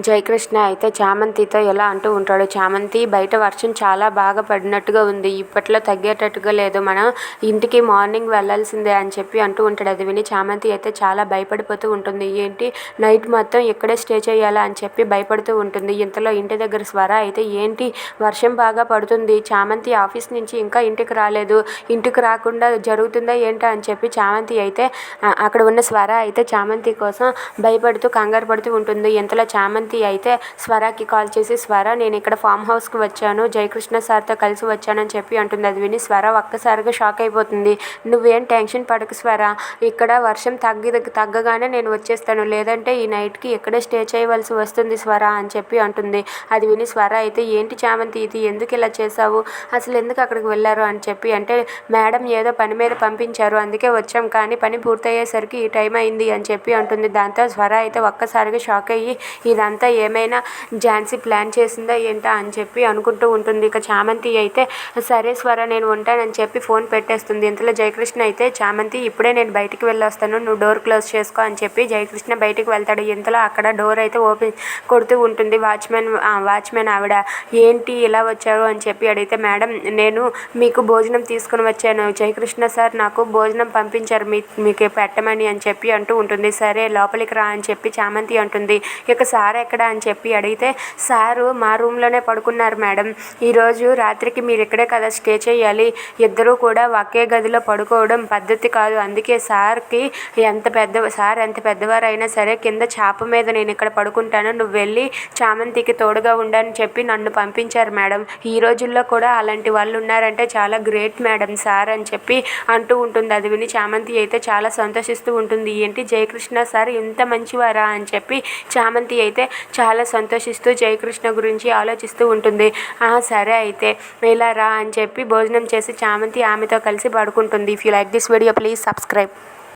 జయకృష్ణ అయితే చామంతితో ఎలా అంటూ ఉంటాడు, చామంతి బయట వర్షం చాలా బాగా పడినట్టుగా ఉంది, ఇప్పట్లో తగ్గేటట్టుగా లేదు, మనం ఇంటికి మార్నింగ్ వెళ్ళాల్సిందే అని చెప్పి అంటూ ఉంటాడు. అది విని చామంతి అయితే చాలా భయపడిపోతూ ఉంటుంది. ఏంటి నైట్ మొత్తం ఇక్కడే స్టే చేయాలా అని చెప్పి భయపడుతూ ఉంటుంది. ఇంతలో ఇంటి దగ్గర స్వర అయితే ఏంటి వర్షం బాగా పడుతుంది, చామంతి ఆఫీస్ నుంచి ఇంకా ఇంటికి రాలేదు, ఇంటికి రాకుండా జరుగుతుందా ఏంటా అని చెప్పి చామంతి అయితే అక్కడ ఉన్న స్వర అయితే చామంతి కోసం భయపడుతూ కంగారు పడుతూ ఉంటుంది. ఇంతలో చామంతి అయితే స్వరాకి కాల్ చేసి, స్వర నేను ఇక్కడ ఫామ్ హౌస్కి వచ్చాను, జయకృష్ణ సార్తో కలిసి వచ్చానని చెప్పి అంటుంది. అది విని స్వర ఒక్కసారిగా షాక్ అయిపోతుంది. నువ్వేం టెన్షన్ పడకు స్వర, ఇక్కడ వర్షం తగ్గగానే నేను వచ్చేస్తాను, లేదంటే ఈ నైట్కి ఇక్కడే స్టే చేయవలసి వస్తుంది స్వర అని చెప్పి అంటుంది. అది విని స్వర అయితే ఏంటి చామంతి ఇది, ఎందుకు ఇలా చేసావు, అసలు ఎందుకు అక్కడికి వెళ్ళారు అని చెప్పి అంటే, మేడం ఏదో పని మీద పంపించారు అందుకే వచ్చాం, కానీ పని పూర్తయ్యేసరికి ఈ టైం అయింది అని చెప్పి అంటుంది. దాంతో స్వర అయితే ఒక్కసారిగా షాక్ అయ్యి ఇదంతా ఏమైనా ఝాన్సీ ప్లాన్ చేసిందా ఏంటా అని చెప్పి అనుకుంటూ ఉంటుంది. ఇక చామంతి అయితే సరే స్వర నేను ఉంటానని చెప్పి ఫోన్ పెట్టేస్తుంది. ఇంతలో జయకృష్ణ అయితే చామంతి ఇప్పుడే నేను బయటికి వెళ్ళొస్తాను, నువ్వు డోర్ క్లోజ్ చేసుకో అని చెప్పి జయకృష్ణ బయటికి వెళ్తాడు. ఇంతలో అక్కడ డోర్ అయితే ఓపెన్ కొడుతూ ఉంటుంది. వాచ్మెన్ ఆవిడ ఏంటి ఇలా వచ్చారు అని చెప్పి అడిగితే, మేడం నేను మీకు భోజనం తీసుకుని వచ్చాను, జయకృష్ణ సార్ నాకు భోజనం పంపించారు మీకు పెట్టమని అని చెప్పి అంటూ ఉంటుంది. సరే లోపలికి రా అని చెప్పి చామంతి అంటుంది. ఇక సార్ ఎక్కడ అని చెప్పి అడిగితే, సారు మా రూమ్లోనే పడుకున్నారు మేడం, ఈరోజు రాత్రికి మీరు ఇక్కడే కదా స్టే చేయాలి, ఇద్దరూ కూడా ఒకే గదిలో పడుకోవడం పద్ధతి కాదు, అందుకే సార్ ఎంత పెద్దవారైనా సరే కింద చాప మీద నేను ఇక్కడ పడుకుంటాను, నువ్వు వెళ్ళి చామంతికి తోడుగా ఉండని చెప్పి నన్ను పంపించారు మేడం, ఈ రోజుల్లో కూడా అలాంటి వాళ్ళు ఉన్నారంటే చాలా గ్రేట్ మేడం సార్ అని చెప్పి అంటూ ఉంటుంది. అది విని చామంతి అయితే చాలా సంతోషిస్తూ ఉంటుంది. ఏంటి జయకృష్ణ సార్ ఇంత మంచివారా అని చెప్పి చామంతి అయితే చాలా సంతోషిస్తూ జయకృష్ణ గురించి ఆలోచిస్తూ ఉంటుంది. సరే అయితే ఇలా రా అని చెప్పి భోజనం చేసి చామంతి ఆమెతో కలిసి పడుకుంటుంది. If you like this video please subscribe.